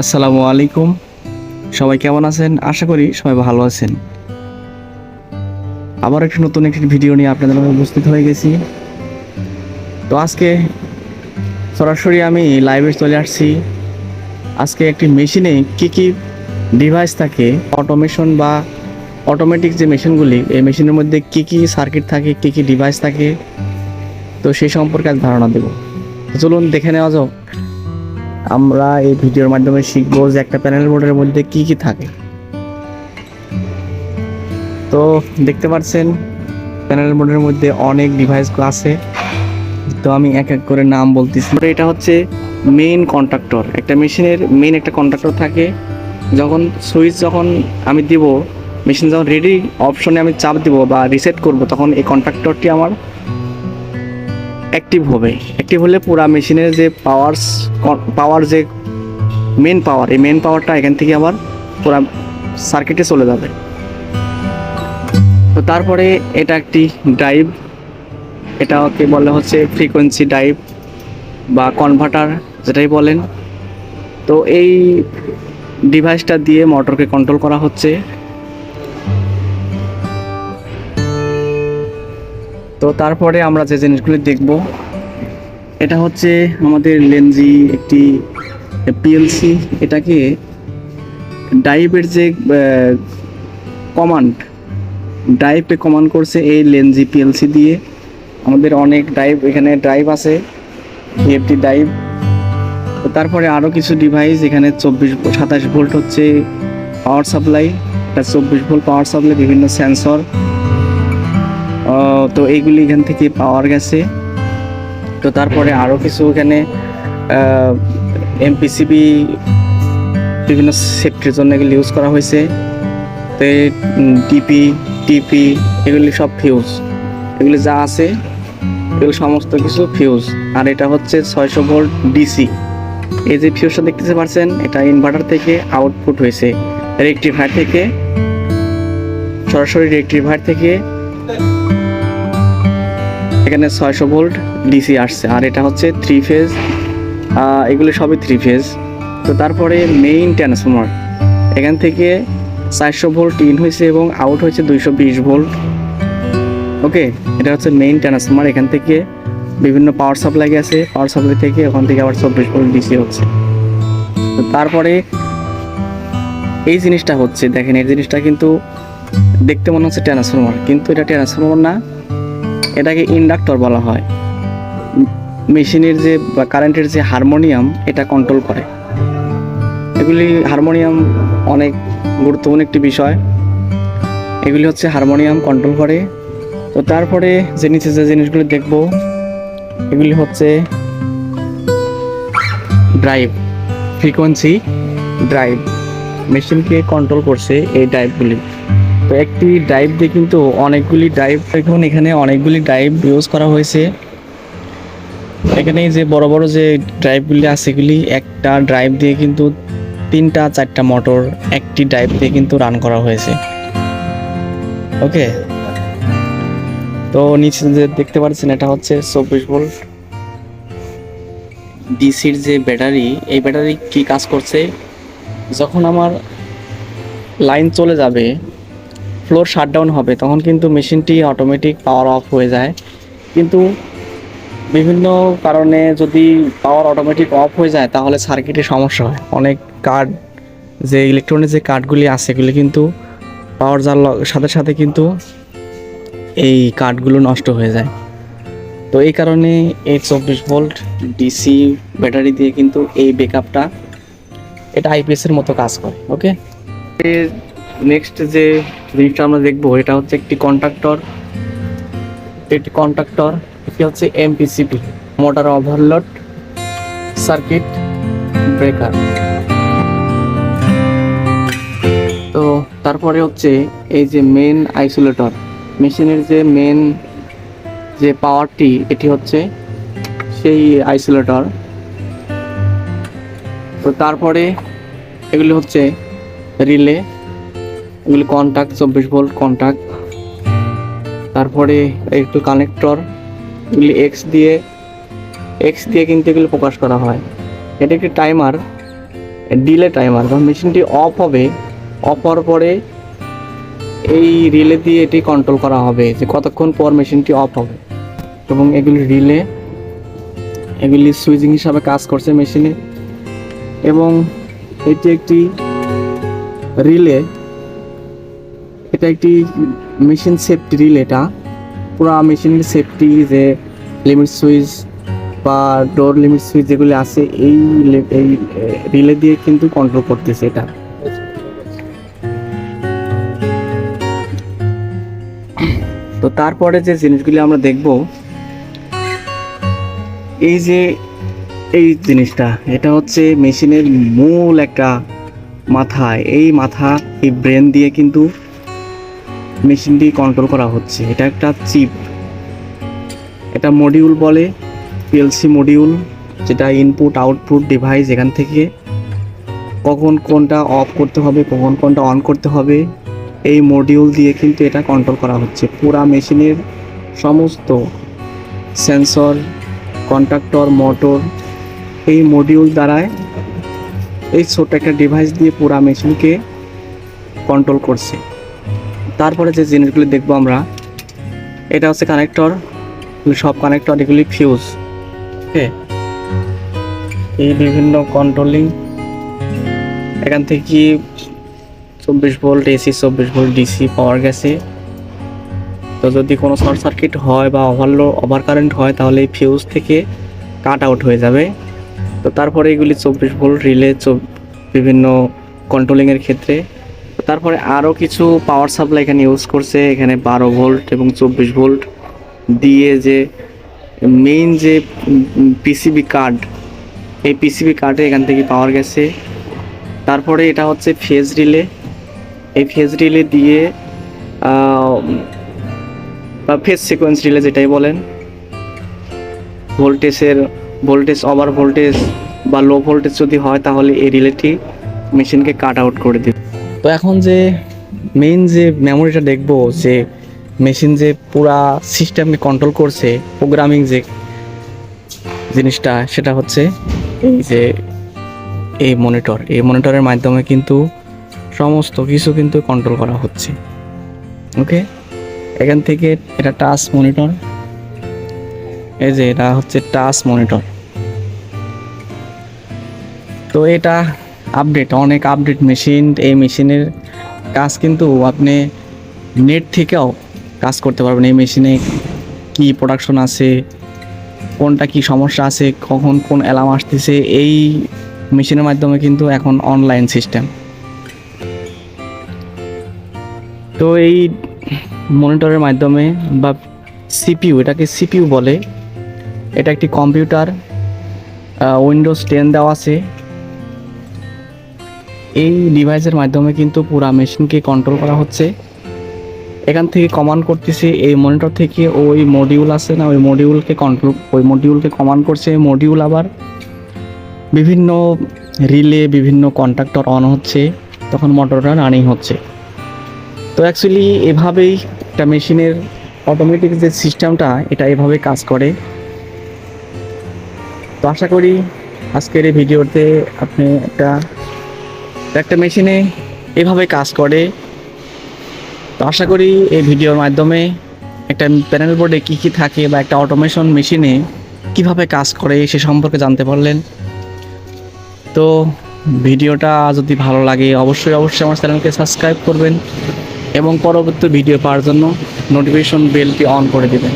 আসসালামু আলাইকুম। সবাই কেমন আছেন? আশা করি সবাই ভালো আছেন। আবার নতুন একটি ভিডিও নিয়ে আপনাদের মাঝে উপস্থিত হয়ে গেছি। তো আজকে সরাসরি আমি লাইভে চলে আসছি। আজকে একটি মেশিনে কি ডিভাইস থাকে, অটোমেশন বা অটোমেটিক যে মেশিনগুলি, এই মেশিনের মধ্যে কি সার্কিট থাকে, কি ডিভাইস থাকে, তো সেই সম্পর্কে আজ ধারণা দেব। চলুন দেখে নেওয়া যাক। আমরা এই ভিডিওর মাধ্যমে শিখবো যে একটা প্যানেল বোর্ডের মধ্যে কি থাকে। তো দেখতে পাচ্ছেন প্যানেল বোর্ডের মধ্যে অনেক ডিভাইস আছে। তো আমি এক এক করে নাম বলতেছি। এটা হচ্ছে মেইন কন্ট্রাক্টর। একটা মেশিনের মেইন একটা কন্ট্রাক্টর থাকে। যখন সুইচ আমি দিব, মেশিন যখন রেডি অপশনে আমি চাপ দিব বা রিসেট করব, তখন এই কন্ট্রাক্টরটি আমার অ্যাক্টিভ হবে। অ্যাক্টিভ হলে পুরো মেশিনের যে পাওয়ার যে মেন পাওয়ার, এই মেন পাওয়ারটা এখান থেকে আবার পুরো সার্কিটে চলে যাবে। তো তারপরে এটা একটি ড্রাইভ, এটাকে বলে হচ্ছে ফ্রিকোয়েন্সি ড্রাইভ বা কনভার্টার যেটাই বলেন। তো এই ডিভাইসটা দিয়ে মোটরকে কন্ট্রোল করা হচ্ছে। তো তারপরে আমরা যে জিনিসগুলি দেখব, এটা হচ্ছে আমাদের লেনজি একটি পিএলসি। এটাকে ড্রাইভের যে ড্রাইভে কমান্ড করছে এই লেনজি পিএলসি দিয়ে। আমাদের অনেক এখানে ড্রাইভ আছে, ভিএফটি ড্রাইভ। তারপরে আরও কিছু ডিভাইস, এখানে 27 ভোল্ট হচ্ছে পাওয়ার সাপ্লাই, এটা 24 ভোল্ট পাওয়ার সাপ্লাই, বিভিন্ন সেন্সর। তো এইগুলি এখান থেকে পাওয়ার গেছে। তো তারপরে আরও কিছু এখানে এমপিসিবি বিভিন্ন সেফটির জন্য এগুলি ইউজ করা হয়েছে। তো টিপি এগুলি সব ফিউজ, এগুলি যা আছে এগুলো সমস্ত কিছু ফিউজ। আর এটা হচ্ছে 600 ভোল্ট ডিসি। এই যে ফিউজটা দেখতে পাচ্ছেন, এটা ইনভার্টার থেকে আউটপুট হয়েছে, রেকটিফায়ার থেকে, সরাসরি রেকটিফায়ার থেকে এখানে 600 ভোল্ট ডিসি আসছে। আর এটা হচ্ছে 3 ফেজ, এগুলো সবই 3 ফেজ। তো তারপরে মেইন ট্রান্সফরমার, এখান থেকে 400 ভোল্ট ইন হয়েছে এবং আউট হয়েছে 220 ভোল্ট। ওকে, এটা হচ্ছে মেইন ট্রান্সফরমার। এখান থেকে বিভিন্ন পাওয়ার সাপ্লাই গেছে, পাওয়ার সাপ্লাই থেকে ওখান থেকে আবার 24 ভোল্ট ডিসি হচ্ছে। তো তারপরে এই জিনিসটা হচ্ছে, দেখেন এই জিনিসটা কিন্তু দেখতে মনে হচ্ছে ট্রান্সফরমার, কিন্তু এটা ট্রান্সফরমার না, এটাকে ইন্ডাক্টর বলা হয়। মেশিনের যে বা কারেন্টের যে হারমোনিয়াম, এটা কন্ট্রোল করে। এগুলি হারমোনিয়াম অনেক গুরুত্বপূর্ণ একটি বিষয়, এগুলি হচ্ছে হারমোনিয়াম কন্ট্রোল করে। তো তারপরে যে নিচে যে জিনিসগুলি দেখব, এগুলি হচ্ছে ড্রাইভ, ফ্রিকোয়েন্সি ড্রাইভ, মেশিনকে কন্ট্রোল করছে এই ড্রাইভগুলি। তো একটি ড্রাইভ দিয়ে কিন্তু অনেকগুলি ড্রাইভ, এখন এখানে অনেকগুলি ড্রাইভ ইউজ করা হয়েছে। এখানে যে বড় বড় যে ড্রাইভগুলি আছে, এগুলি একটা ড্রাইভ দিয়ে কিন্তু 3-4টা মোটর একটি ড্রাইভ দিয়ে কিন্তু রান করা হয়েছে। ওকে, তো নিচে যে দেখতে পাচ্ছেন, এটা হচ্ছে 24 ভোল্ট ডিসির যে ব্যাটারি। এই ব্যাটারি কি কাজ করছে, যখন আমার লাইন চলে যাবে, ফ্লোর শাটডাউন হবে, তখন কিন্তু মেশিনটি অটোমেটিক পাওয়ার অফ হয়ে যায়। কিন্তু বিভিন্ন কারণে যদি পাওয়ার অটোমেটিক অফ হয়ে যায়, তাহলে সার্কিটে সমস্যা হয়। অনেক কার্ড, যে ইলেকট্রনিক যে কার্ডগুলি আছে, এগুলি কিন্তু পাওয়ার যাওয়ার সাথে সাথে কিন্তু এই কার্ডগুলো নষ্ট হয়ে যায়। তো এই কারণে এই 24 ভোল্ট ডিসি ব্যাটারি দিয়ে কিন্তু এই ব্যাকআপটা, এটা আইপিএসের মতো কাজ করে। ওকে, নেক্সট যে জিনিসটা আমরা দেখবো, এটা হচ্ছে একটি কন্ট্রাক্টর। এটি হচ্ছে MPCB, motor overload circuit breaker. তো তারপরে হচ্ছে এই যে মেন আইসোলেটর, মেশিনের যে মেন যে পাওয়ারটি, এটি হচ্ছে সেই আইসোলেটর। তো তারপরে এগুলি হচ্ছে রিলে, এগুলি কন্ট্যাক্ট, 24 ভোল্ট কন্ট্যাক্ট। তারপরে একটু কানেক্টর, এগুলি এক্স দিয়ে কিন্তু এগুলো প্রকাশ করা হয়। এটা একটি টাইমার, ডিলে টাইমার। যখন মেশিনটি অফ হবে, অফ হওয়ার পরে এই রিলে দিয়ে এটি কন্ট্রোল করা হবে যে কতক্ষণ পর মেশিনটি অফ হবে। এবং এগুলি রিলে, এগুলি সুইচিং হিসাবে কাজ করছে মেশিনে। এবং এটি একটি রিলে, এটা একটি মেশিন সেফটি রিলে। এটা পুরো মেশিনের সেফটি, যে লিমিট সুইচ বা ডোর লিমিট সুইচ যেগুলি আছে এই রিলে দিয়ে কিন্তু কন্ট্রোল করতেছে এটা। তো তারপরে যে জিনিসগুলি আমরা দেখব, এই যে এই জিনিসটা, এটা হচ্ছে মেশিনের মূল একটা মাথা। এই মাথা, এই ব্রেন দিয়ে কিন্তু মেশিনটি কন্ট্রোল করা হচ্ছে। এটা একটা চিপ, এটা মডিউল বলে, পিএলসি মডিউল, যেটা ইনপুট আউটপুট ডিভাইস। এখান থেকে কখন কোনটা অফ করতে হবে, কখন কোনটা অন করতে হবে, এই মডিউল দিয়ে কিন্তু এটা কন্ট্রোল করা হচ্ছে। পুরা মেশিনের সমস্ত সেন্সর, কন্ট্যাক্টর, মোটর এই মডিউল দ্বারায়, এই ছোট একটা ডিভাইস দিয়ে পুরা মেশিনকে কন্ট্রোল করছে। তারপরে যে জিনিসগুলি দেখবো আমরা, এটা হচ্ছে কানেক্টর, সব কানেক্টর, এগুলি ফিউজ। ওকে, এই বিভিন্ন কন্ট্রোলিং, এখান থেকে 24 volt AC, 24 volt DC power গেছে। তো যদি কোনো শর্ট সার্কিট হয় বা ওভার কারেন্ট হয়, তাহলে এই ফিউজ থেকে কাট আউট হয়ে যাবে। তো তারপরে এগুলি 24 ভোল্ট রিলে বিভিন্ন কন্ট্রোলিংয়ের ক্ষেত্রে। তারপরে আরও কিছু পাওয়ার সাপ্লাই এখানে ইউজ করছে। এখানে 12 ভোল্ট এবং 24 ভোল্ট দিয়ে যে মেইন যে পিসিবি কার্ড, এই পিসিবি কার্ডে এখান থেকে পাওয়ার গেছে। তারপরে এটা হচ্ছে ফেজ রিলে, এই ফেজ রিলে দিয়ে বা ফেজ সিকোয়েন্স রিলে যেটাই বলেন, ভোল্টেজ ওভার ভোল্টেজ বা লো ভোল্টেজ যদি হয়, তাহলে এই রিলেটি মেশিনকে কাট আউট করে দেবে। তো এখন যে মেইন যে মেমোরিটা দেখবো, যে মেশিন যে পুরা সিস্টেমকে কন্ট্রোল করছে, প্রোগ্রামিং যে জিনিসটা, সেটা হচ্ছে এই যে এই মনিটরের মাধ্যমে কিন্তু সমস্ত কিছু কিন্তু কন্ট্রোল করা হচ্ছে। ওকে, এখান থেকে এটা টাচ মনিটর, এই যে এটা হচ্ছে টাচ মনিটর। তো এটা অনেক আপডেট মেশিন। এই মেশিনের কাজ কিন্তু আপনি নেট থেকেও কাজ করতে পারবেন। এই মেশিনে কি প্রোডাকশন আছে, কোনটা কি সমস্যা আছে, কখন কোন অ্যালার্ম আসতেছে, এই মেশিনের মাধ্যমে কিন্তু এখন অনলাইন সিস্টেম। তো এই মনিটরের মাধ্যমে বা সিপিইউ, এটাকে সিপিইউ বলে, এটা একটি কম্পিউটার, উইন্ডোজ 10 দেওয়া আছে। এই ডিভাইসের মাধ্যমে কিন্তু পুরা মেশিনকে কন্ট্রোল করা হচ্ছে। এখান থেকে কমান্ড করতেছে, এই মনিটর থেকে ওই মডিউল আছে না, ওই মডিউলকে কমান্ড করছে। মডিউল আবার বিভিন্ন রিলে, বিভিন্ন কন্ট্যাক্টর অন হচ্ছে, তখন মোটরটা রানিং হচ্ছে। তো অ্যাকচুয়ালি এভাবেই একটা মেশিনের অটোমেটিক যে সিস্টেমটা, এটা এভাবে কাজ করে। তো আশা করি আজকের এই ভিডিওতে আপনি একটা মেশিনে এভাবে কাজ করে। তো আশা করি এই ভিডিওর মাধ্যমে একটা প্যানেল বোর্ডে কী কী থাকে বা একটা অটোমেশন মেশিনে কিভাবে কাজ করে সে সম্পর্কে জানতে পারলেন। তো ভিডিওটা যদি ভালো লাগে অবশ্যই আমার চ্যানেলকে সাবস্ক্রাইব করবেন এবং পরবর্তী ভিডিও পাওয়ার জন্য নোটিফিকেশন বেলটি অন করে দেবেন।